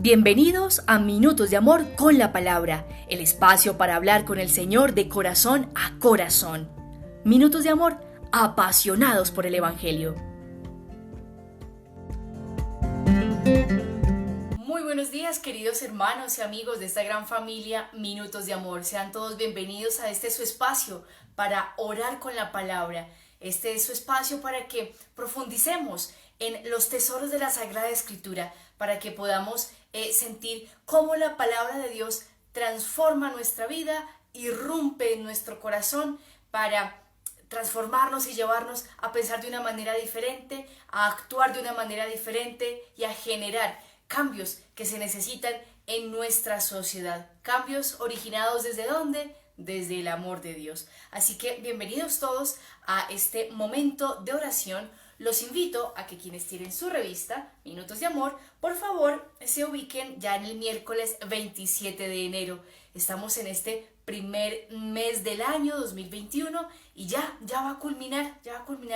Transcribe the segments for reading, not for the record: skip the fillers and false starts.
Bienvenidos a Minutos de Amor con la Palabra, el espacio para hablar con el Señor de corazón a corazón. Minutos de Amor, apasionados por el Evangelio. Muy buenos días, queridos hermanos y amigos de esta gran familia Minutos de Amor. Sean todos bienvenidos a este su espacio para orar con la Palabra. Este es su espacio para que profundicemos en los tesoros de la Sagrada Escritura, para que podamos sentir cómo la palabra de Dios transforma nuestra vida, irrumpe en nuestro corazón para transformarnos y llevarnos a pensar de una manera diferente, a actuar de una manera diferente y a generar cambios que se necesitan en nuestra sociedad. Cambios originados ¿desde dónde? Desde el amor de Dios. Así que bienvenidos todos a este momento de oración. Los invito a que quienes tienen su revista, Minutos de Amor, por favor se ubiquen ya en el miércoles 27 de enero. Estamos en este primer mes del año 2021 y ya va a culminar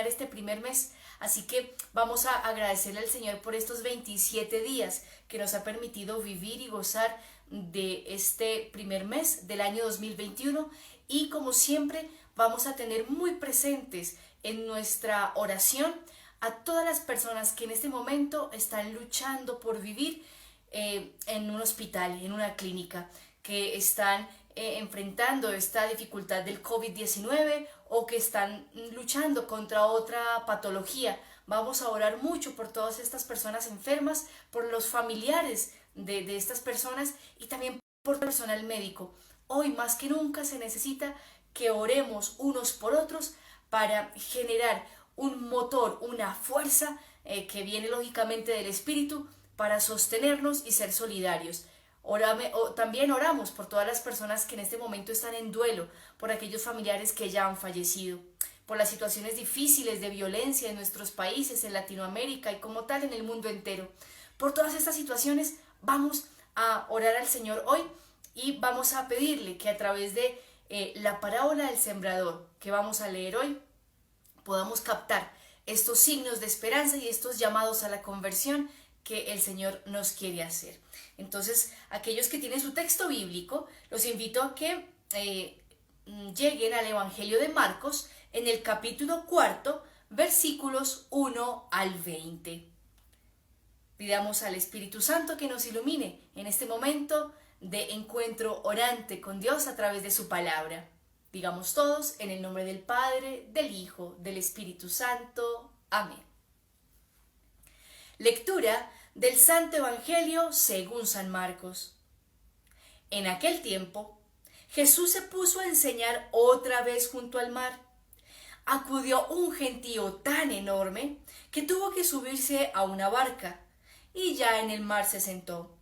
este primer mes. Así que vamos a agradecerle al Señor por estos 27 días que nos ha permitido vivir y gozar de este primer mes del año 2021. Y como siempre vamos a tener muy presentes en nuestra oración a todas las personas que en este momento están luchando por vivir en un hospital, en una clínica, que están enfrentando esta dificultad del COVID-19 o que están luchando contra otra patología. Vamos a orar mucho por todas estas personas enfermas, por los familiares de estas personas y también por el personal médico. Hoy más que nunca se necesita que oremos unos por otros para generar un motor, una fuerza que viene lógicamente del Espíritu para sostenernos y ser solidarios. También oramos por todas las personas que en este momento están en duelo, por aquellos familiares que ya han fallecido, por las situaciones difíciles de violencia en nuestros países, en Latinoamérica y como tal en el mundo entero. Por todas estas situaciones vamos a orar al Señor hoy y vamos a pedirle que a través de la parábola del sembrador que vamos a leer hoy, podamos captar estos signos de esperanza y estos llamados a la conversión que el Señor nos quiere hacer. Entonces, aquellos que tienen su texto bíblico, los invito a que lleguen al Evangelio de Marcos en el capítulo 4, versículos 1 al 20. Pidamos al Espíritu Santo que nos ilumine en este momento de encuentro orante con Dios a través de su palabra. Digamos todos, en el nombre del Padre, del Hijo, del Espíritu Santo. Amén. Lectura del Santo Evangelio según San Marcos. En aquel tiempo, Jesús se puso a enseñar otra vez junto al mar. Acudió un gentío tan enorme que tuvo que subirse a una barca, y ya en el mar se sentó.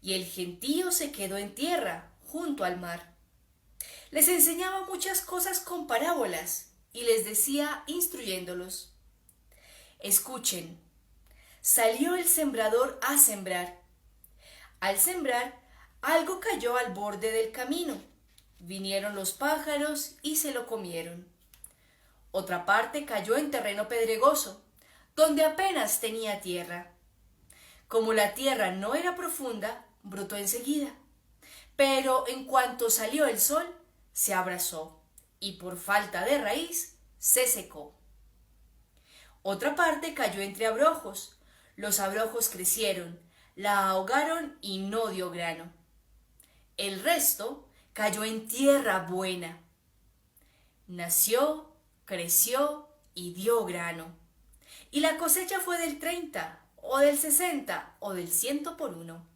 Y el gentío se quedó en tierra, junto al mar. Les enseñaba muchas cosas con parábolas y les decía instruyéndolos: escuchen, salió el sembrador a sembrar. Al sembrar, algo cayó al borde del camino. Vinieron los pájaros y se lo comieron. Otra parte cayó en terreno pedregoso, donde apenas tenía tierra. Como la tierra no era profunda, brotó enseguida. Pero en cuanto salió el sol, se abrazó y por falta de raíz se secó. Otra parte cayó entre abrojos. Los abrojos crecieron, la ahogaron y no dio grano. El resto cayó en tierra buena. Nació, creció y dio grano. Y la cosecha fue del 30, o del 60, o del 100 por uno.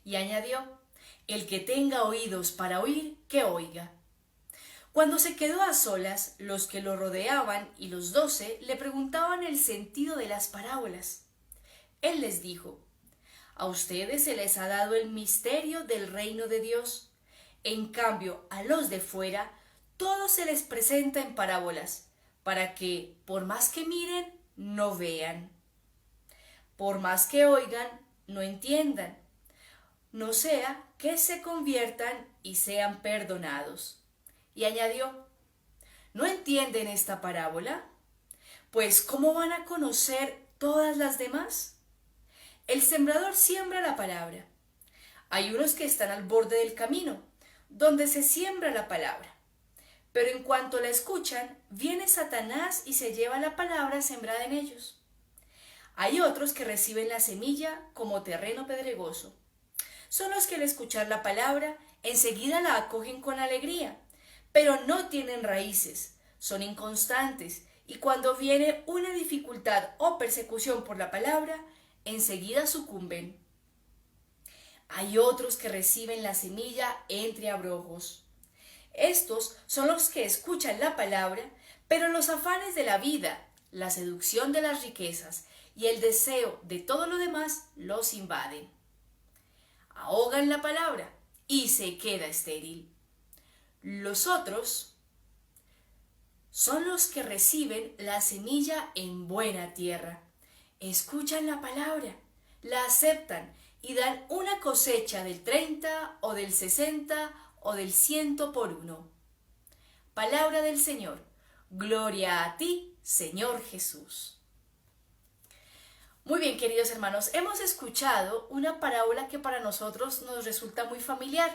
Y añadió: el que tenga oídos para oír, que oiga. Cuando se quedó a solas, los que lo rodeaban y los 12 le preguntaban el sentido de las parábolas. Él les dijo: a ustedes se les ha dado el misterio del reino de Dios. En cambio, a los de fuera, todo se les presenta en parábolas, para que, por más que miren, no vean. Por más que oigan, no entiendan. No sea que se conviertan y sean perdonados. Y añadió: ¿no entienden esta parábola? Pues ¿cómo van a conocer todas las demás? El sembrador siembra la palabra. Hay unos que están al borde del camino, donde se siembra la palabra. Pero en cuanto la escuchan, viene Satanás y se lleva la palabra sembrada en ellos. Hay otros que reciben la semilla como terreno pedregoso. Son los que al escuchar la palabra, enseguida la acogen con alegría, pero no tienen raíces, son inconstantes, y cuando viene una dificultad o persecución por la palabra, enseguida sucumben. Hay otros que reciben la semilla entre abrojos. Estos son los que escuchan la palabra, pero los afanes de la vida, la seducción de las riquezas y el deseo de todo lo demás los invaden. Ahogan la palabra y se queda estéril. Los otros son los que reciben la semilla en buena tierra. Escuchan la palabra, la aceptan y dan una cosecha del 30 o del 60 o del 100 por uno. Palabra del Señor. Gloria a ti, Señor Jesús. Muy bien, queridos hermanos, hemos escuchado una parábola que para nosotros nos resulta muy familiar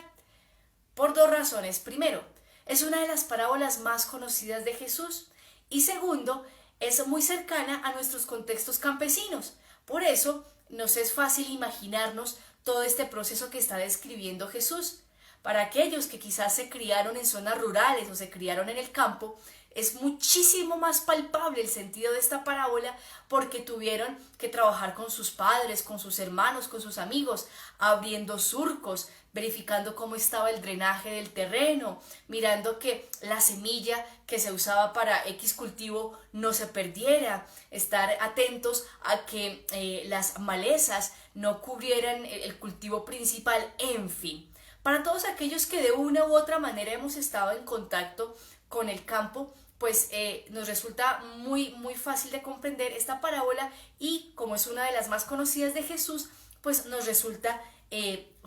por dos razones. Primero, es una de las parábolas más conocidas de Jesús y segundo, es muy cercana a nuestros contextos campesinos. Por eso nos es fácil imaginarnos todo este proceso que está describiendo Jesús. Para aquellos que quizás se criaron en zonas rurales o se criaron en el campo, es muchísimo más palpable el sentido de esta parábola porque tuvieron que trabajar con sus padres, con sus hermanos, con sus amigos, abriendo surcos, verificando cómo estaba el drenaje del terreno, mirando que la semilla que se usaba para X cultivo no se perdiera, estar atentos a que las malezas no cubrieran el cultivo principal, en fin. Para todos aquellos que de una u otra manera hemos estado en contacto con el campo, pues nos resulta muy fácil de comprender esta parábola y como es una de las más conocidas de Jesús, pues nos resulta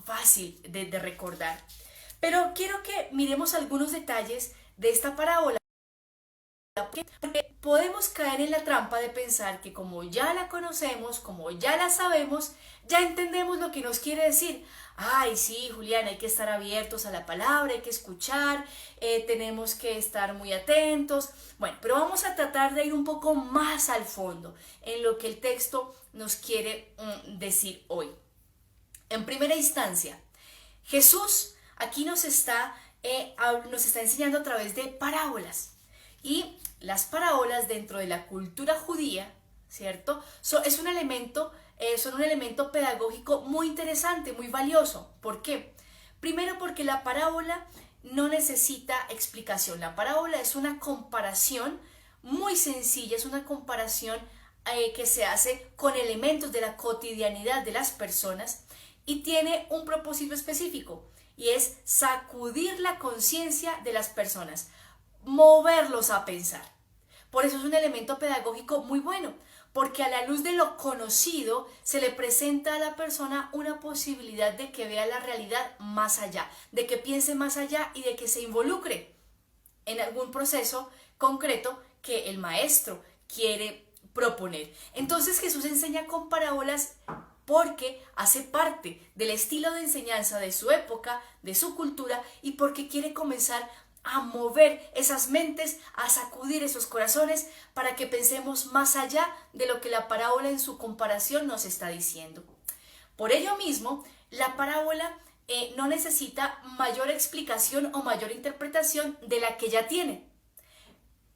fácil de recordar. Pero quiero que miremos algunos detalles de esta parábola. Porque podemos caer en la trampa de pensar que como ya la conocemos, como ya la sabemos, ya entendemos lo que nos quiere decir. Ay, sí, Julián, hay que estar abiertos a la palabra, hay que escuchar, tenemos que estar muy atentos. Bueno, pero vamos a tratar de ir un poco más al fondo en lo que el texto nos quiere decir hoy. En primera instancia, Jesús aquí nos está enseñando a través de parábolas. Y las parábolas dentro de la cultura judía, ¿cierto? Son un elemento pedagógico muy interesante, muy valioso. ¿Por qué? Primero porque la parábola no necesita explicación. La parábola es una comparación muy sencilla, es una comparación que se hace con elementos de la cotidianidad de las personas y tiene un propósito específico y es sacudir la conciencia de las personas, moverlos a pensar. Por eso es un elemento pedagógico muy bueno, porque a la luz de lo conocido se le presenta a la persona una posibilidad de que vea la realidad más allá, de que piense más allá y de que se involucre en algún proceso concreto que el maestro quiere proponer. Entonces Jesús enseña con parábolas porque hace parte del estilo de enseñanza de su época, de su cultura y porque quiere comenzar a mover esas mentes, a sacudir esos corazones para que pensemos más allá de lo que la parábola en su comparación nos está diciendo. Por ello mismo, la parábola no necesita mayor explicación o mayor interpretación de la que ya tiene.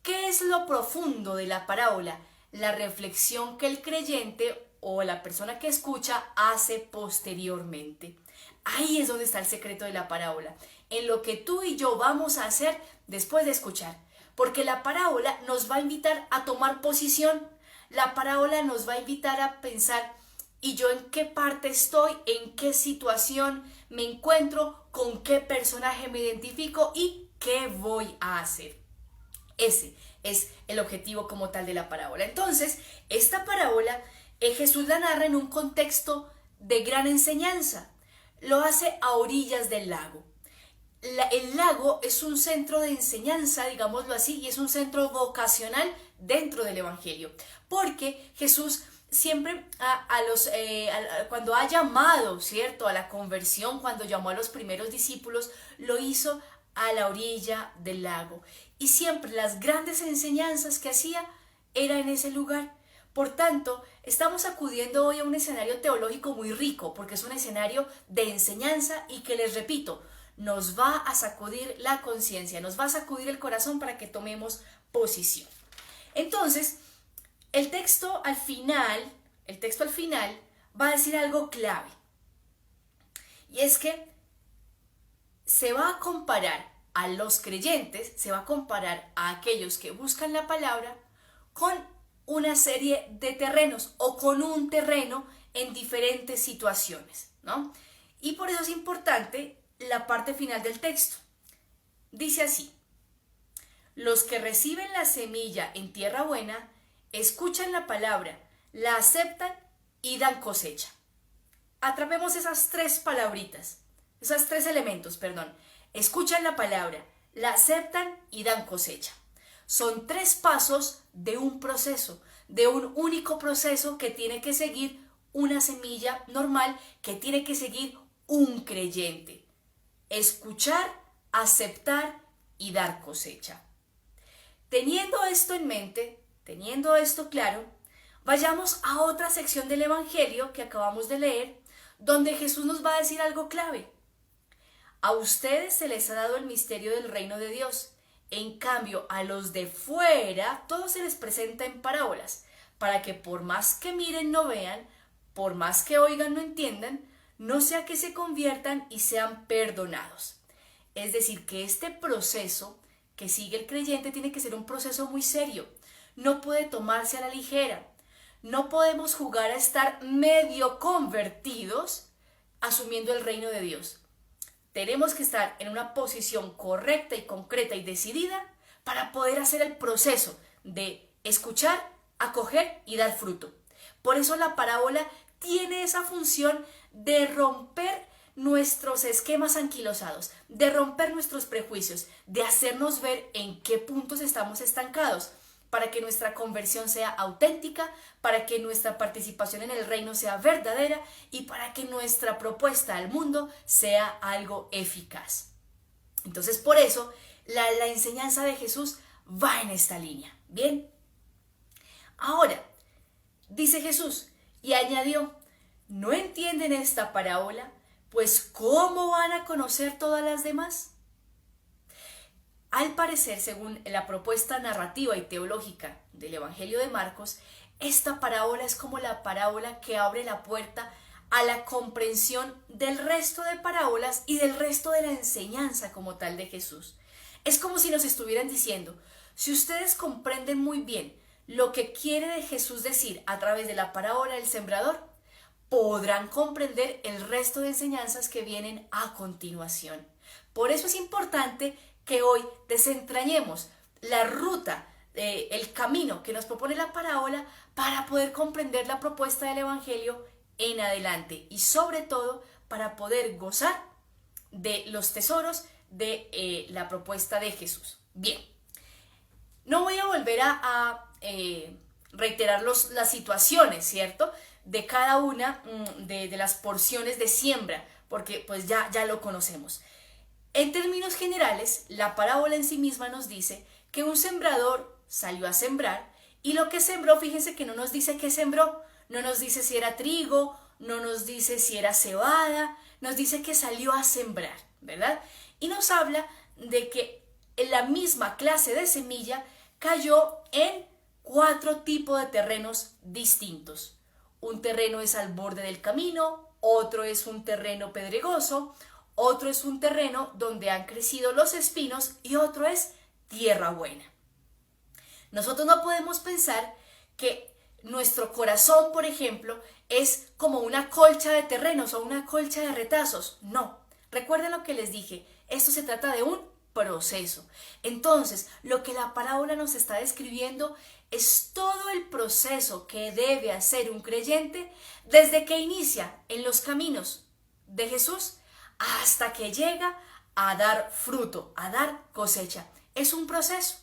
¿Qué es lo profundo de la parábola? La reflexión que el creyente o la persona que escucha hace posteriormente. Ahí es donde está el secreto de la parábola, en lo que tú y yo vamos a hacer después de escuchar. Porque la parábola nos va a invitar a tomar posición, la parábola nos va a invitar a pensar, ¿y yo en qué parte estoy? ¿En qué situación me encuentro? ¿Con qué personaje me identifico? ¿Y qué voy a hacer? Ese es el objetivo como tal de la parábola. Entonces, esta parábola Jesús la narra en un contexto de gran enseñanza. Lo hace a orillas del lago. El lago es un centro de enseñanza, digámoslo así, y es un centro vocacional dentro del Evangelio, porque Jesús siempre cuando ha llamado, ¿cierto?, a la conversión, cuando llamó a los primeros discípulos, lo hizo a la orilla del lago. Y siempre las grandes enseñanzas que hacía era en ese lugar. Por tanto, estamos acudiendo hoy a un escenario teológico muy rico, porque es un escenario de enseñanza y que, les repito, nos va a sacudir la conciencia, nos va a sacudir el corazón para que tomemos posición. Entonces, el texto al final va a decir algo clave. Y es que se va a comparar a los creyentes, se va a comparar a aquellos que buscan la palabra con una serie de terrenos o con un terreno en diferentes situaciones, ¿no? Y por eso es importante la parte final del texto. Dice así: los que reciben la semilla en tierra buena, escuchan la palabra, la aceptan y dan cosecha. Atrapemos esas tres palabritas, esos tres elementos, perdón. Escuchan la palabra, la aceptan y dan cosecha. Son tres pasos de un proceso, de un único proceso que tiene que seguir una semilla normal, que tiene que seguir un creyente. Escuchar, aceptar y dar cosecha. Teniendo esto en mente, teniendo esto claro, vayamos a otra sección del Evangelio que acabamos de leer, donde Jesús nos va a decir algo clave. A ustedes se les ha dado el misterio del reino de Dios. En cambio, a los de fuera, todo se les presenta en parábolas, para que por más que miren no vean, por más que oigan no entiendan, no sea que se conviertan y sean perdonados. Es decir, que este proceso que sigue el creyente tiene que ser un proceso muy serio. No puede tomarse a la ligera. No podemos jugar a estar medio convertidos asumiendo el reino de Dios. Tenemos que estar en una posición correcta y concreta y decidida para poder hacer el proceso de escuchar, acoger y dar fruto. Por eso la parábola tiene esa función de romper nuestros esquemas anquilosados, de romper nuestros prejuicios, de hacernos ver en qué puntos estamos estancados, para que nuestra conversión sea auténtica, para que nuestra participación en el reino sea verdadera y para que nuestra propuesta al mundo sea algo eficaz. Entonces, por eso, la enseñanza de Jesús va en esta línea. Bien. Ahora, dice Jesús, y añadió: ¿no entienden esta parábola? Pues ¿cómo van a conocer todas las demás? Al parecer, según la propuesta narrativa y teológica del Evangelio de Marcos, esta parábola es como la parábola que abre la puerta a la comprensión del resto de parábolas y del resto de la enseñanza como tal de Jesús. Es como si nos estuvieran diciendo: si ustedes comprenden muy bien lo que quiere Jesús decir a través de la parábola del sembrador, podrán comprender el resto de enseñanzas que vienen a continuación. Por eso es importante que hoy desentrañemos la ruta, el camino que nos propone la parábola para poder comprender la propuesta del Evangelio en adelante y sobre todo para poder gozar de los tesoros de la propuesta de Jesús. Bien, no voy a volver a reiterar las situaciones, ¿cierto?, de cada una de las porciones de siembra, porque pues ya lo conocemos. En términos generales, la parábola en sí misma nos dice que un sembrador salió a sembrar y lo que sembró, fíjense que no nos dice qué sembró, no nos dice si era trigo, no nos dice si era cebada, nos dice que salió a sembrar, ¿verdad? Y nos habla de que la misma clase de semilla cayó en 4 tipos de terrenos distintos. Un terreno es al borde del camino, otro es un terreno pedregoso, otro es un terreno donde han crecido los espinos y otro es tierra buena. Nosotros no podemos pensar que nuestro corazón, por ejemplo, es como una colcha de terrenos o una colcha de retazos. No, recuerden lo que les dije, esto se trata de un proceso. Entonces, lo que la parábola nos está describiendo es todo el proceso que debe hacer un creyente desde que inicia en los caminos de Jesús hasta que llega a dar fruto, a dar cosecha. Es un proceso.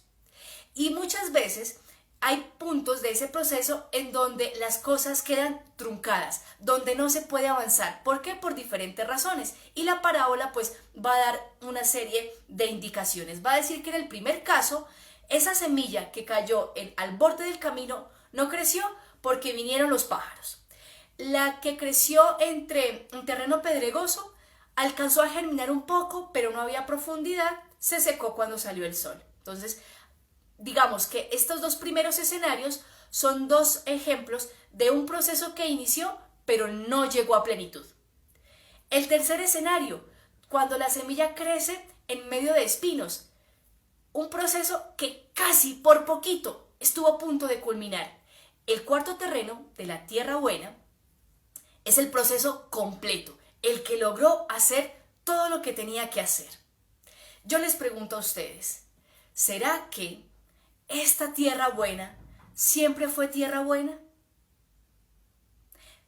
Y muchas veces hay puntos de ese proceso en donde las cosas quedan truncadas, donde no se puede avanzar. ¿Por qué? Por diferentes razones. Y la parábola pues va a dar una serie de indicaciones. Va a decir que en el primer caso, esa semilla que cayó al borde del camino no creció porque vinieron los pájaros. La que creció entre un terreno pedregoso alcanzó a germinar un poco, pero no había profundidad, se secó cuando salió el sol. Entonces, digamos que estos dos primeros escenarios son dos ejemplos de un proceso que inició, pero no llegó a plenitud. El tercer escenario, cuando la semilla crece en medio de espinos, un proceso que casi por poquito estuvo a punto de culminar. El cuarto terreno de la tierra buena es el proceso completo, el que logró hacer todo lo que tenía que hacer. Yo les pregunto a ustedes, ¿será que esta tierra buena siempre fue tierra buena?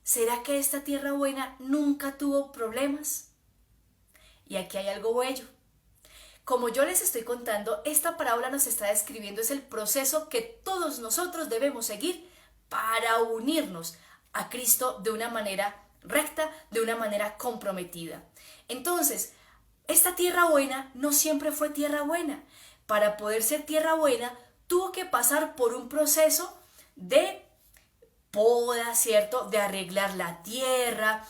¿Será que esta tierra buena nunca tuvo problemas? Y aquí hay algo bello. Como yo les estoy contando, esta parábola nos está describiendo es el proceso que todos nosotros debemos seguir para unirnos a Cristo de una manera recta, de una manera comprometida. Entonces, esta tierra buena no siempre fue tierra buena. Para poder ser tierra buena, tuvo que pasar por un proceso de poda, ¿cierto? De arreglar la tierra,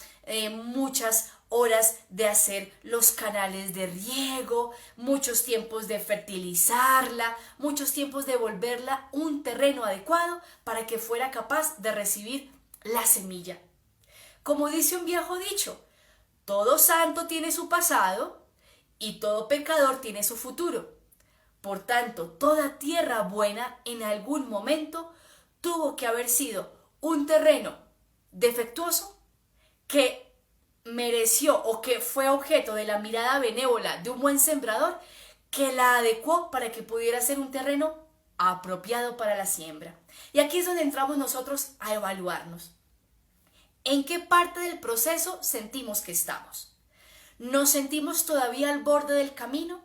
muchas horas de hacer los canales de riego, muchos tiempos de fertilizarla, muchos tiempos de volverla un terreno adecuado para que fuera capaz de recibir la semilla. Como dice un viejo dicho, todo santo tiene su pasado y todo pecador tiene su futuro. Por tanto, toda tierra buena en algún momento tuvo que haber sido un terreno defectuoso que mereció o que fue objeto de la mirada benévola de un buen sembrador que la adecuó para que pudiera ser un terreno apropiado para la siembra. Y aquí es donde entramos nosotros a evaluarnos. ¿En qué parte del proceso sentimos que estamos? ¿Nos sentimos todavía al borde del camino?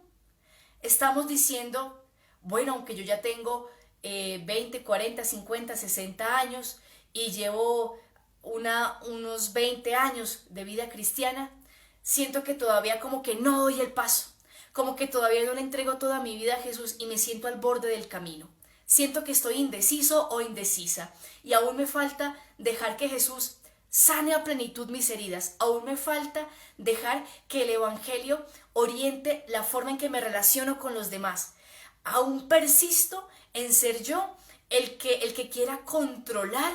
Estamos diciendo, bueno, aunque yo ya tengo 20, 40, 50, 60 años y llevo unos 20 años de vida cristiana, siento que todavía como que no doy el paso, como que todavía no le entrego toda mi vida a Jesús y me siento al borde del camino. Siento que estoy indeciso o indecisa y aún me falta dejar que Jesús sane a plenitud mis heridas. Aún me falta dejar que el Evangelio oriente la forma en que me relaciono con los demás. Aún persisto en ser yo el que quiera controlar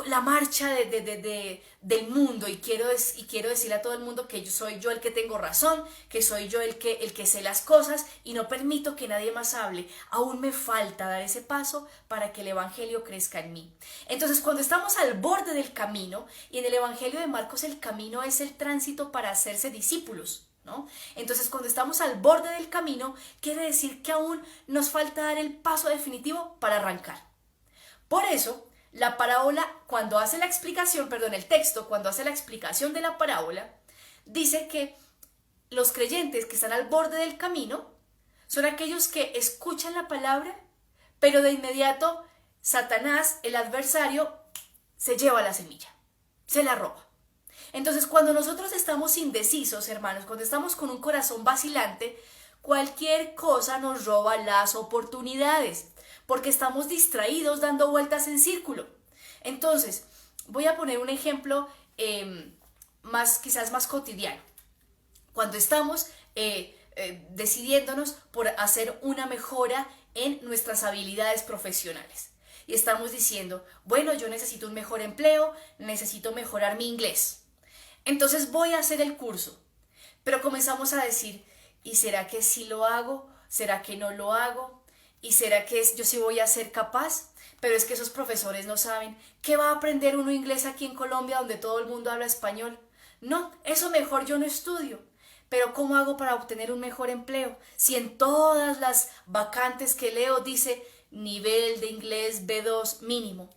la marcha del mundo y quiero decirle a todo el mundo que yo soy yo el que tengo razón, que soy yo el que sé las cosas y no permito que nadie más hable. Aún me falta dar ese paso para que el Evangelio crezca en mí. Entonces, cuando estamos al borde del camino, y en el Evangelio de Marcos el camino es el tránsito para hacerse discípulos, ¿no? Entonces, cuando estamos al borde del camino, quiere decir que aún nos falta dar el paso definitivo para arrancar. Por eso, la parábola, cuando hace la explicación, el texto, cuando hace la explicación de la parábola, dice que los creyentes que están al borde del camino son aquellos que escuchan la palabra, pero de inmediato Satanás, el adversario, se lleva la semilla, se la roba. Entonces, cuando nosotros estamos indecisos, hermanos, cuando estamos con un corazón vacilante, cualquier cosa nos roba las oportunidades, porque estamos distraídos dando vueltas en círculo. Entonces, voy a poner un ejemplo quizás más cotidiano. Cuando estamos decidiéndonos por hacer una mejora en nuestras habilidades profesionales. Y estamos diciendo, bueno, yo necesito un mejor empleo, necesito mejorar mi inglés. Entonces voy a hacer el curso. Pero comenzamos a decir, ¿y será que sí lo hago? ¿Será que no lo hago? ¿Y será que yo sí voy a ser capaz? Pero es que esos profesores no saben. ¿Qué va a aprender uno inglés aquí en Colombia donde todo el mundo habla español? No, eso mejor yo no estudio. Pero ¿cómo hago para obtener un mejor empleo? Si en todas las vacantes que leo dice nivel de inglés B2 mínimo.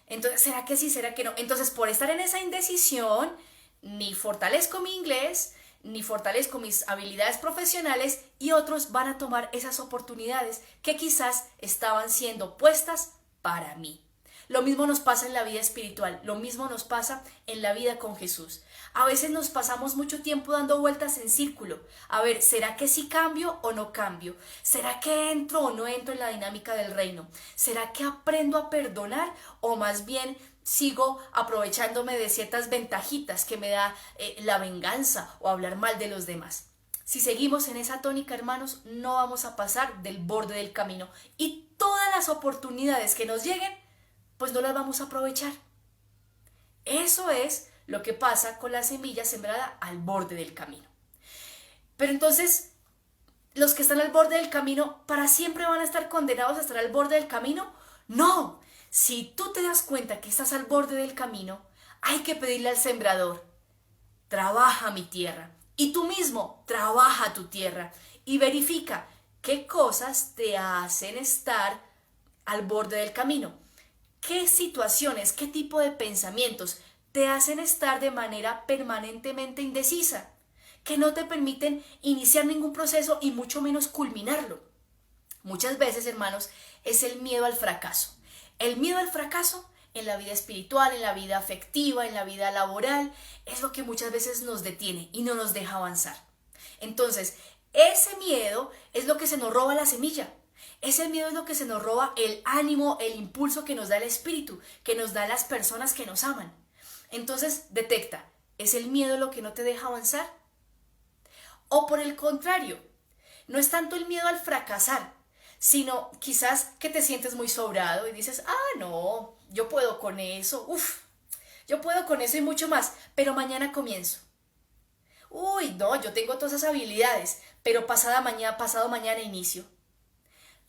Entonces, ¿será que sí? ¿Será que no? Entonces, por estar en esa indecisión, ni fortalezco mi inglés, ni fortalezco mis habilidades profesionales y otros van a tomar esas oportunidades que quizás estaban siendo puestas para mí. Lo mismo nos pasa en la vida espiritual, lo mismo nos pasa en la vida con Jesús. A veces nos pasamos mucho tiempo dando vueltas en círculo. A ver, ¿será que sí cambio o no cambio? ¿Será que entro o no entro en la dinámica del reino? ¿Será que aprendo a perdonar o más bien sigo aprovechándome de ciertas ventajitas que me da la venganza o hablar mal de los demás? Si seguimos en esa tónica, hermanos, no vamos a pasar del borde del camino y todas las oportunidades que nos lleguen, pues no las vamos a aprovechar. Eso es lo que pasa con la semilla sembrada al borde del camino. Pero entonces, los que están al borde del camino, ¿para siempre van a estar condenados a estar al borde del camino? No. Si tú te das cuenta que estás al borde del camino, hay que pedirle al sembrador: trabaja mi tierra. Y tú mismo, trabaja tu tierra. Y verifica qué cosas te hacen estar al borde del camino. ¿Qué situaciones, qué tipo de pensamientos te hacen estar de manera permanentemente indecisa, que no te permiten iniciar ningún proceso y mucho menos culminarlo? Muchas veces, hermanos, es el miedo al fracaso. El miedo al fracaso en la vida espiritual, en la vida afectiva, en la vida laboral, es lo que muchas veces nos detiene y no nos deja avanzar. Entonces, ese miedo es lo que se nos roba la semilla. Ese miedo es lo que se nos roba el ánimo, el impulso que nos da el Espíritu, que nos da las personas que nos aman. Entonces, detecta, ¿es el miedo lo que no te deja avanzar? O por el contrario, no es tanto el miedo al fracasar, sino quizás que te sientes muy sobrado y dices: no, yo puedo con eso, yo puedo con eso y mucho más, pero mañana comienzo. Uy, no, yo tengo todas esas habilidades, pero pasado mañana inicio.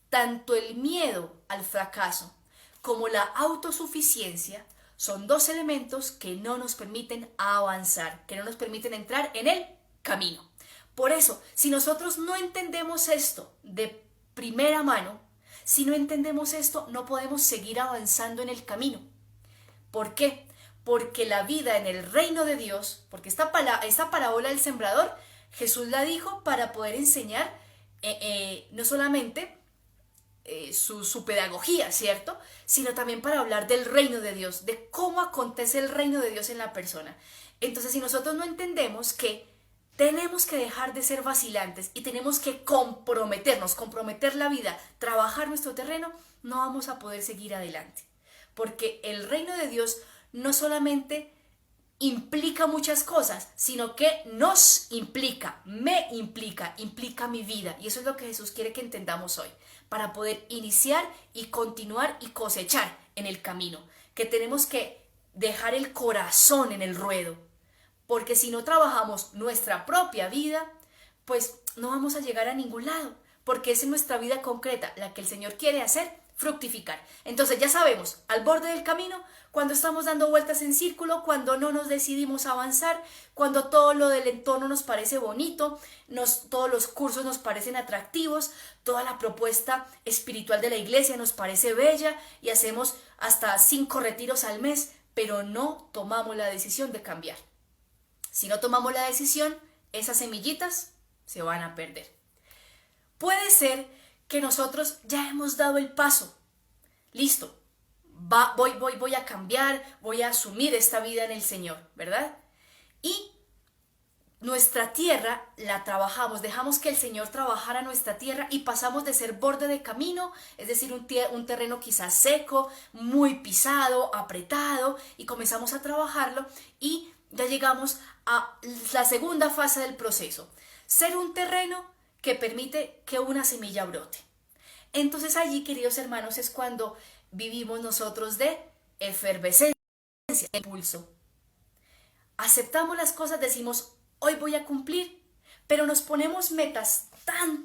Tanto el miedo al fracaso como la autosuficiencia son dos elementos que no nos permiten avanzar, que no nos permiten entrar en el camino. Por eso, si nosotros no entendemos esto de primera mano, si no entendemos esto, no podemos seguir avanzando en el camino. ¿Por qué? Porque la vida en el reino de Dios, porque esta parábola del sembrador, Jesús la dijo para poder enseñar no solamente su pedagogía, ¿cierto? Sino también para hablar del reino de Dios, de cómo acontece el reino de Dios en la persona. Entonces, si nosotros no entendemos que tenemos que dejar de ser vacilantes y tenemos que comprometer la vida, trabajar nuestro terreno, no vamos a poder seguir adelante. Porque el reino de Dios no solamente implica muchas cosas, sino que nos implica, implica mi vida. Y eso es lo que Jesús quiere que entendamos hoy, para poder iniciar y continuar y cosechar en el camino. Que tenemos que dejar el corazón en el ruedo, porque si no trabajamos nuestra propia vida, pues no vamos a llegar a ningún lado, porque es en nuestra vida concreta la que el Señor quiere hacer fructificar. Entonces ya sabemos, al borde del camino, cuando estamos dando vueltas en círculo, cuando no nos decidimos avanzar, cuando todo lo del entorno nos parece bonito, todos los cursos nos parecen atractivos, toda la propuesta espiritual de la iglesia nos parece bella y hacemos hasta 5 retiros al mes, pero no tomamos la decisión de cambiar. Si no tomamos la decisión, esas semillitas se van a perder. Puede ser que nosotros ya hemos dado el paso. Listo, voy a cambiar, voy a asumir esta vida en el Señor, ¿verdad? Y nuestra tierra la trabajamos, dejamos que el Señor trabajara nuestra tierra y pasamos de ser borde de camino, es decir, un terreno quizás seco, muy pisado, apretado, y comenzamos a trabajarlo y ya llegamos a la segunda fase del proceso, ser un terreno que permite que una semilla brote. Entonces allí, queridos hermanos, es cuando vivimos nosotros de efervescencia, de impulso. Aceptamos las cosas, decimos, hoy voy a cumplir, pero nos ponemos metas tan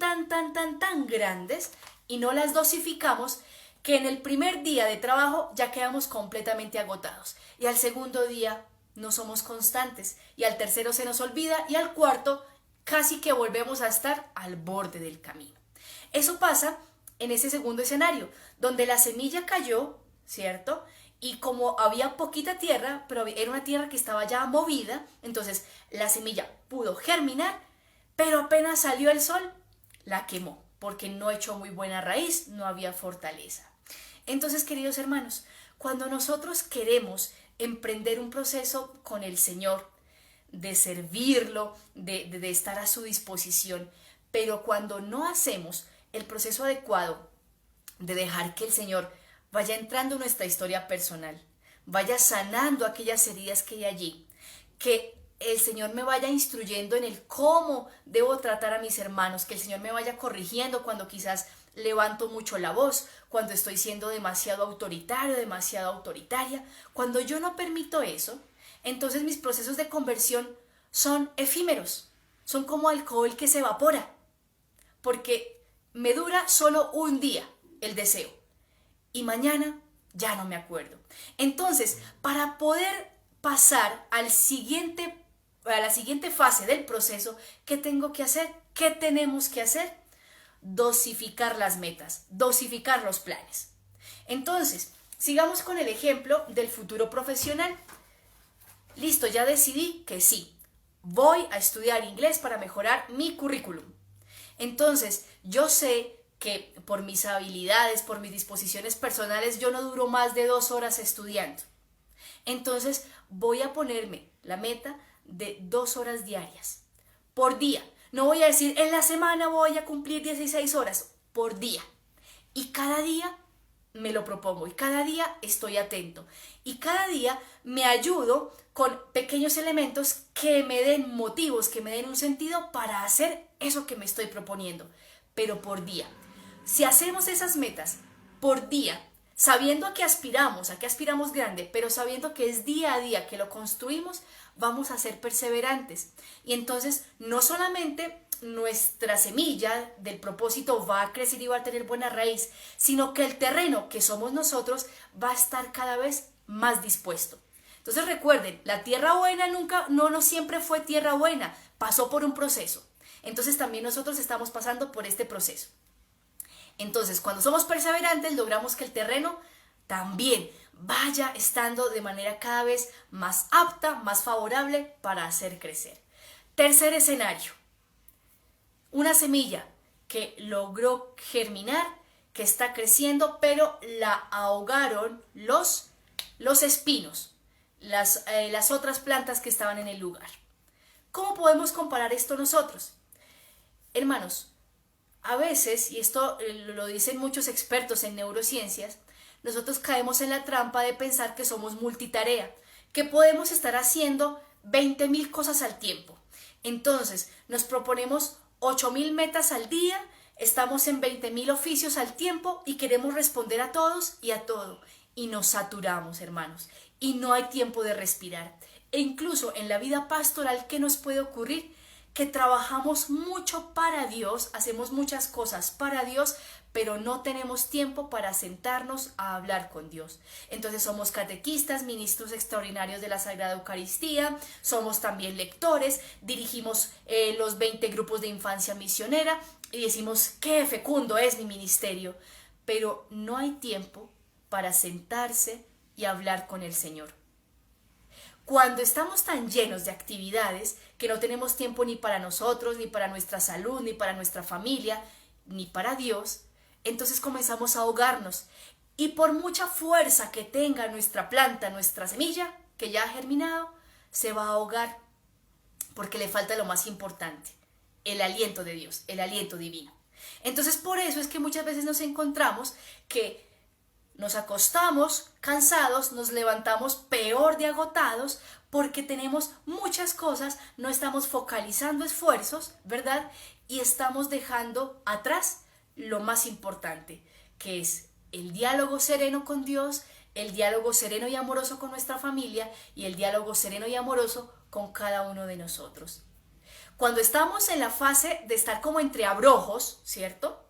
grandes y no las dosificamos, que en el primer día de trabajo ya quedamos completamente agotados. Y al segundo día no somos constantes, y al tercero se nos olvida, y al cuarto casi que volvemos a estar al borde del camino. Eso pasa en ese segundo escenario, donde la semilla cayó, ¿cierto? Y como había poquita tierra, pero era una tierra que estaba ya movida, entonces la semilla pudo germinar, pero apenas salió el sol, la quemó, porque no echó muy buena raíz, no había fortaleza. Entonces, queridos hermanos, cuando nosotros queremos emprender un proceso con el Señor, de servirlo, de estar a su disposición, pero cuando no hacemos el proceso adecuado de dejar que el Señor vaya entrando en nuestra historia personal, vaya sanando aquellas heridas que hay allí, que el Señor me vaya instruyendo en el cómo debo tratar a mis hermanos, que el Señor me vaya corrigiendo cuando quizás levanto mucho la voz, cuando estoy siendo demasiado autoritario, demasiado autoritaria. Cuando yo no permito eso, entonces mis procesos de conversión son efímeros, son como alcohol que se evapora, porque me dura solo un día el deseo y mañana ya no me acuerdo. Entonces, para poder pasar a la siguiente fase del proceso, ¿qué tengo que hacer? ¿Qué tenemos que hacer? Dosificar las metas, dosificar los planes. Entonces, sigamos con el ejemplo del futuro profesional. Listo, ya decidí que sí, voy a estudiar inglés para mejorar mi currículum. Entonces, yo sé que por mis habilidades, por mis disposiciones personales, yo no duro más de 2 horas estudiando. Entonces, voy a ponerme la meta de 2 horas diarias por día. No voy a decir, en la semana voy a cumplir 16 horas por día. Y cada día me lo propongo y cada día estoy atento. Y cada día me ayudo con pequeños elementos que me den motivos, que me den un sentido para hacer eso que me estoy proponiendo. Pero por día. Si hacemos esas metas por día, sabiendo a qué aspiramos grande, pero sabiendo que es día a día que lo construimos, vamos a ser perseverantes. Y entonces no solamente nuestra semilla del propósito va a crecer y va a tener buena raíz, sino que el terreno que somos nosotros va a estar cada vez más dispuesto. Entonces recuerden, la tierra buena no siempre fue tierra buena, pasó por un proceso. Entonces también nosotros estamos pasando por este proceso. Entonces, cuando somos perseverantes, logramos que el terreno también vaya estando de manera cada vez más apta, más favorable para hacer crecer. Tercer escenario. Una semilla que logró germinar, que está creciendo, pero la ahogaron los espinos, las otras plantas que estaban en el lugar. ¿Cómo podemos comparar esto nosotros? Hermanos, a veces, y esto lo dicen muchos expertos en neurociencias, nosotros caemos en la trampa de pensar que somos multitarea, que podemos estar haciendo 20.000 cosas al tiempo. Entonces, nos proponemos 8.000 metas al día, estamos en 20.000 oficios al tiempo y queremos responder a todos y a todo. Y nos saturamos, hermanos, y no hay tiempo de respirar. E incluso en la vida pastoral, ¿qué nos puede ocurrir? Que trabajamos mucho para Dios, hacemos muchas cosas para Dios, pero no tenemos tiempo para sentarnos a hablar con Dios. Entonces somos catequistas, ministros extraordinarios de la Sagrada Eucaristía, somos también lectores, dirigimos los 20 grupos de infancia misionera y decimos, qué fecundo es mi ministerio, pero no hay tiempo para sentarse y hablar con el Señor. Cuando estamos tan llenos de actividades que no tenemos tiempo ni para nosotros, ni para nuestra salud, ni para nuestra familia, ni para Dios, entonces comenzamos a ahogarnos. Y por mucha fuerza que tenga nuestra planta, nuestra semilla, que ya ha germinado, se va a ahogar porque le falta lo más importante, el aliento de Dios, el aliento divino. Entonces por eso es que muchas veces nos encontramos que nos acostamos cansados, nos levantamos peor de agotados porque tenemos muchas cosas, no estamos focalizando esfuerzos, ¿verdad? Y estamos dejando atrás lo más importante, que es el diálogo sereno con Dios, el diálogo sereno y amoroso con nuestra familia y el diálogo sereno y amoroso con cada uno de nosotros. Cuando estamos en la fase de estar como entre abrojos, ¿cierto?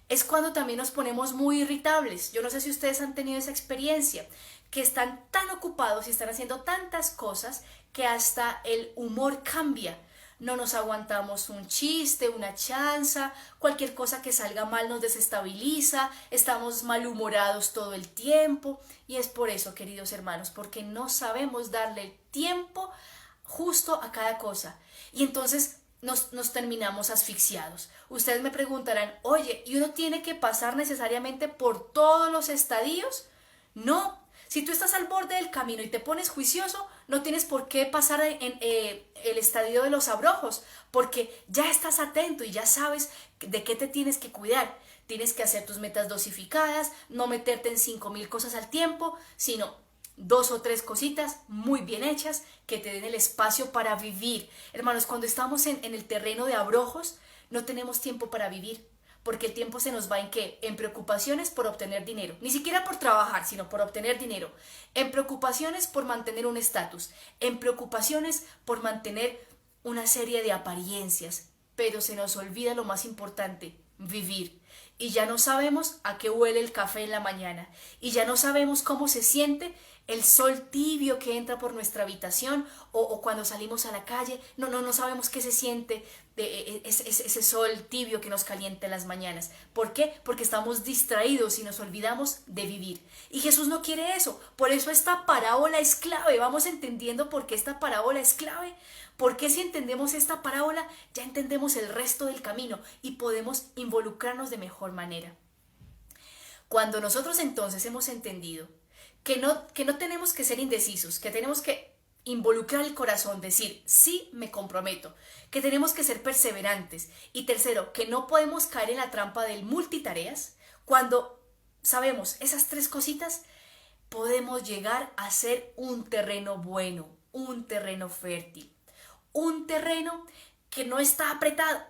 Es cuando también nos ponemos muy irritables. Yo no sé si ustedes han tenido esa experiencia, que están tan ocupados y están haciendo tantas cosas que hasta el humor cambia. No nos aguantamos un chiste, una chanza, cualquier cosa que salga mal nos desestabiliza, estamos malhumorados todo el tiempo. Y es por eso, queridos hermanos, porque no sabemos darle tiempo justo a cada cosa. Y entonces nos terminamos asfixiados. Ustedes me preguntarán, oye, ¿y uno tiene que pasar necesariamente por todos los estadios? No. Si tú estás al borde del camino y te pones juicioso, no tienes por qué pasar en el estadio de los abrojos, porque ya estás atento y ya sabes de qué te tienes que cuidar. Tienes que hacer tus metas dosificadas, no meterte en 5.000 cosas al tiempo, sino 2 o 3 cositas muy bien hechas que te den el espacio para vivir. Hermanos, cuando estamos en el terreno de abrojos, no tenemos tiempo para vivir. Porque el tiempo se nos va en qué? En preocupaciones por obtener dinero. Ni siquiera por trabajar, sino por obtener dinero. En preocupaciones por mantener un estatus. En preocupaciones por mantener una serie de apariencias. Pero se nos olvida lo más importante, vivir. Y ya no sabemos a qué huele el café en la mañana. Y ya no sabemos cómo se siente el sol tibio que entra por nuestra habitación o cuando salimos a la calle. No sabemos qué se siente ese sol tibio que nos calienta en las mañanas. ¿Por qué? Porque estamos distraídos y nos olvidamos de vivir. Y Jesús no quiere eso. Por eso esta parábola es clave. Vamos entendiendo por qué esta parábola es clave. Porque si entendemos esta parábola, ya entendemos el resto del camino y podemos involucrarnos de mejor manera. Cuando nosotros entonces hemos entendido que no tenemos que ser indecisos, que tenemos que involucrar el corazón, decir, sí, me comprometo, que tenemos que ser perseverantes. Y tercero, que no podemos caer en la trampa del multitareas. Cuando sabemos esas 3 cositas, podemos llegar a ser un terreno bueno, un terreno fértil, un terreno que no está apretado,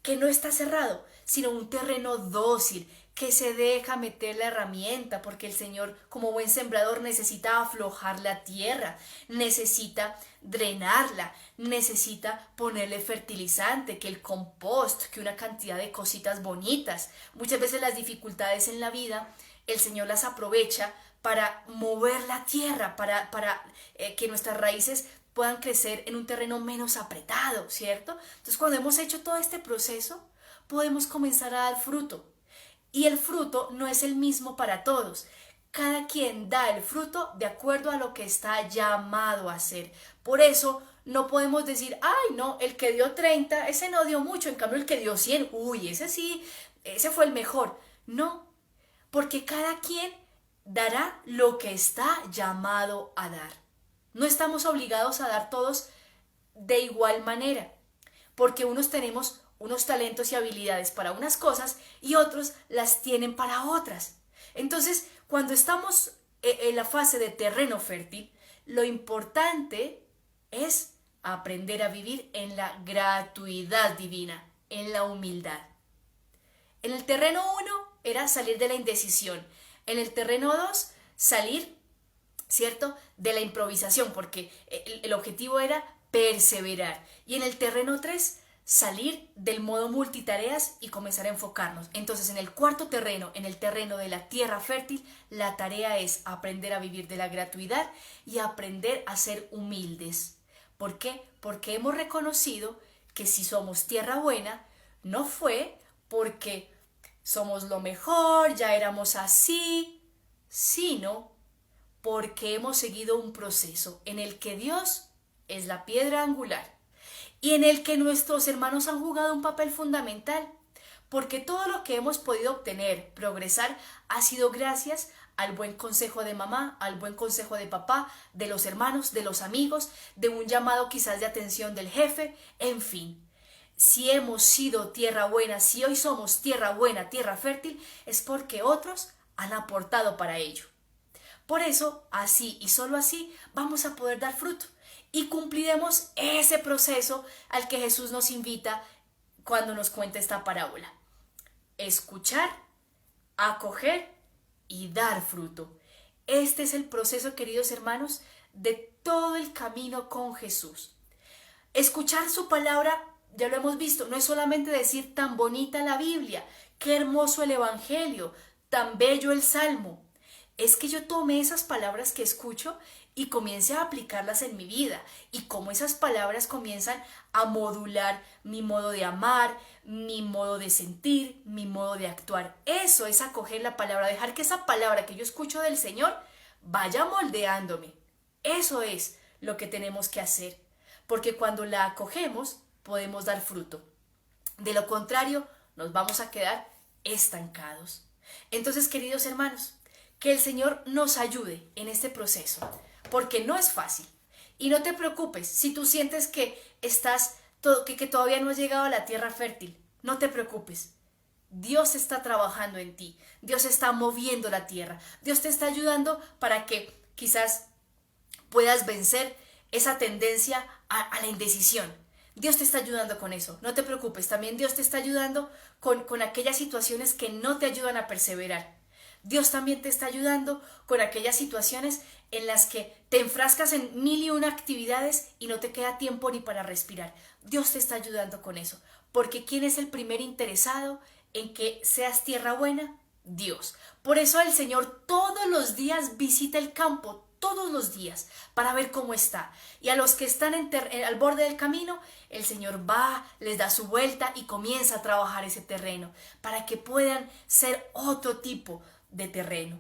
que no está cerrado, sino un terreno dócil, que se deja meter la herramienta, porque el Señor, como buen sembrador, necesita aflojar la tierra, necesita drenarla, necesita ponerle fertilizante, que el compost, que una cantidad de cositas bonitas. Muchas veces las dificultades en la vida, el Señor las aprovecha para mover la tierra, para que nuestras raíces puedan crecer en un terreno menos apretado, ¿cierto? Entonces, cuando hemos hecho todo este proceso, podemos comenzar a dar fruto. Y el fruto no es el mismo para todos. Cada quien da el fruto de acuerdo a lo que está llamado a hacer. Por eso no podemos decir, ay no, el que dio 30, ese no dio mucho, en cambio el que dio 100, uy, ese sí, ese fue el mejor. No, porque cada quien dará lo que está llamado a dar. No estamos obligados a dar todos de igual manera, porque unos tenemos unos talentos y habilidades para unas cosas y otros las tienen para otras. Entonces, cuando estamos en la fase de terreno fértil, lo importante es aprender a vivir en la gratuidad divina, en la humildad. En el terreno 1 era salir de la indecisión. En el terreno 2, salir, ¿cierto?, de la improvisación, porque el objetivo era perseverar. Y en el terreno 3, salir del modo multitareas y comenzar a enfocarnos. Entonces, en el cuarto terreno, en el terreno de la tierra fértil, la tarea es aprender a vivir de la gratuidad y aprender a ser humildes. ¿Por qué? Porque hemos reconocido que si somos tierra buena, no fue porque somos lo mejor, ya éramos así, sino porque hemos seguido un proceso en el que Dios es la piedra angular y en el que nuestros hermanos han jugado un papel fundamental, porque todo lo que hemos podido obtener, progresar, ha sido gracias al buen consejo de mamá, al buen consejo de papá, de los hermanos, de los amigos, de un llamado quizás de atención del jefe, en fin. Si hemos sido tierra buena, si hoy somos tierra buena, tierra fértil, es porque otros han aportado para ello. Por eso, así y solo así, vamos a poder dar fruto y cumpliremos ese proceso al que Jesús nos invita cuando nos cuenta esta parábola. Escuchar, acoger y dar fruto. Este es el proceso, queridos hermanos, de todo el camino con Jesús. Escuchar su palabra, ya lo hemos visto, no es solamente decir tan bonita la Biblia, qué hermoso el Evangelio, tan bello el Salmo. Es que yo tome esas palabras que escucho y comience a aplicarlas en mi vida, y cómo esas palabras comienzan a modular mi modo de amar, mi modo de sentir, mi modo de actuar. Eso es acoger la palabra, dejar que esa palabra que yo escucho del Señor vaya moldeándome. Eso es lo que tenemos que hacer. porque cuando la acogemos podemos dar fruto. De lo contrario, nos vamos a quedar estancados. Entonces, queridos hermanos, que el Señor nos ayude en este proceso, porque no es fácil. Y no te preocupes si tú sientes que que todavía no has llegado a la tierra fértil. No te preocupes. Dios está trabajando en ti. Dios está moviendo la tierra. Dios te está ayudando para que quizás puedas vencer esa tendencia a la indecisión. Dios te está ayudando con eso. No te preocupes. También Dios te está ayudando con aquellas situaciones que no te ayudan a perseverar. Dios también te está ayudando con aquellas situaciones en las que te enfrascas en 1001 actividades y no te queda tiempo ni para respirar. Dios te está ayudando con eso. Porque ¿quién es el primer interesado en que seas tierra buena? Dios. Por eso el Señor todos los días visita el campo, todos los días, para ver cómo está. Y a los que están al borde del camino, el Señor va, les da su vuelta y comienza a trabajar ese terreno, para que puedan ser otro tipo de terreno.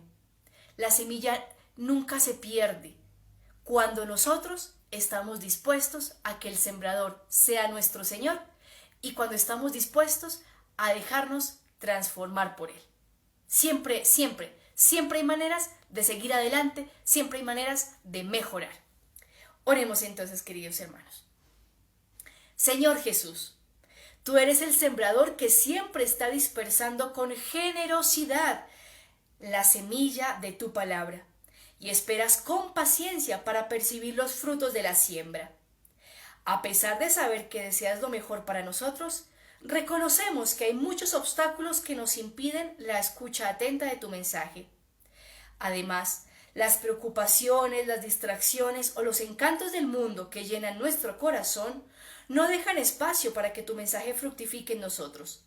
La semilla nunca se pierde cuando nosotros estamos dispuestos a que el sembrador sea nuestro Señor y cuando estamos dispuestos a dejarnos transformar por Él. Siempre, siempre, siempre hay maneras de seguir adelante, siempre hay maneras de mejorar. Oremos entonces, queridos hermanos. Señor Jesús, tú eres el sembrador que siempre está dispersando con generosidad la semilla de tu palabra y esperas con paciencia para percibir los frutos de la siembra. A pesar de saber que deseas lo mejor para nosotros, reconocemos que hay muchos obstáculos que nos impiden la escucha atenta de tu mensaje. Además, las preocupaciones, las distracciones o los encantos del mundo que llenan nuestro corazón no dejan espacio para que tu mensaje fructifique en nosotros.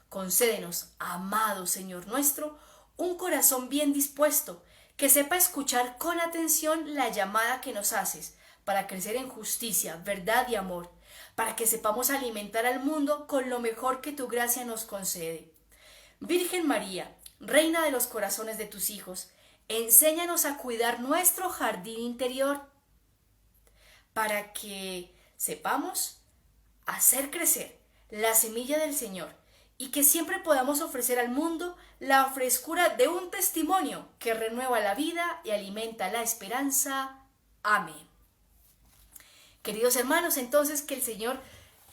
Concédenos, amado Señor nuestro, un corazón bien dispuesto, que sepa escuchar con atención la llamada que nos haces para crecer en justicia, verdad y amor, para que sepamos alimentar al mundo con lo mejor que tu gracia nos concede. Virgen María, Reina de los corazones de tus hijos, enséñanos a cuidar nuestro jardín interior, para que sepamos hacer crecer la semilla del Señor y que siempre podamos ofrecer al mundo la frescura de un testimonio que renueva la vida y alimenta la esperanza. Amén. Queridos hermanos, entonces que el Señor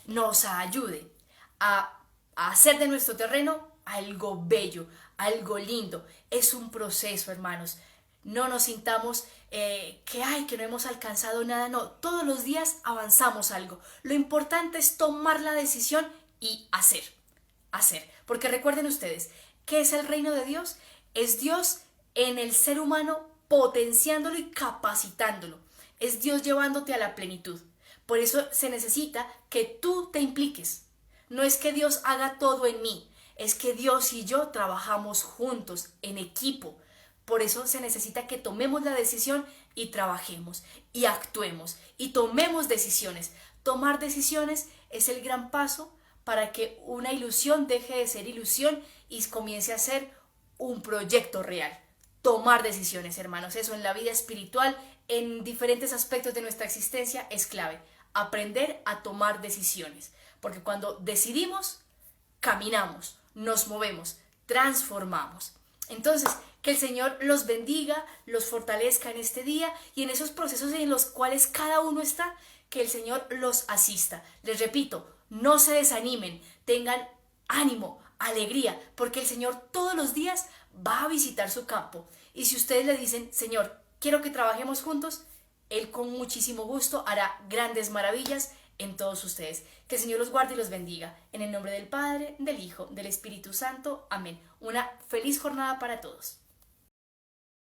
nos ayude a hacer de nuestro terreno algo bello, algo lindo. Es un proceso, hermanos. No nos sintamos que no hemos alcanzado nada. No, todos los días avanzamos algo. Lo importante es tomar la decisión y hacer. Porque recuerden ustedes, ¿qué es el reino de Dios? Es Dios en el ser humano potenciándolo y capacitándolo. Es Dios llevándote a la plenitud. Por eso se necesita que tú te impliques. No es que Dios haga todo en mí, es que Dios y yo trabajamos juntos, en equipo. Por eso se necesita que tomemos la decisión y trabajemos, y actuemos, y tomemos decisiones. Tomar decisiones es el gran paso para que una ilusión deje de ser ilusión y comience a ser un proyecto real. Tomar decisiones, hermanos, eso en la vida espiritual, en diferentes aspectos de nuestra existencia es clave. Aprender a tomar decisiones, porque cuando decidimos, caminamos, nos movemos, transformamos. Entonces, que el Señor los bendiga, los fortalezca en este día y en esos procesos en los cuales cada uno está, que el Señor los asista. Les repito, no se desanimen, tengan ánimo, alegría, porque el Señor todos los días va a visitar su campo. Y si ustedes le dicen, Señor, quiero que trabajemos juntos, Él con muchísimo gusto hará grandes maravillas en todos ustedes. Que el Señor los guarde y los bendiga. En el nombre del Padre, del Hijo, del Espíritu Santo. Amén. Una feliz jornada para todos.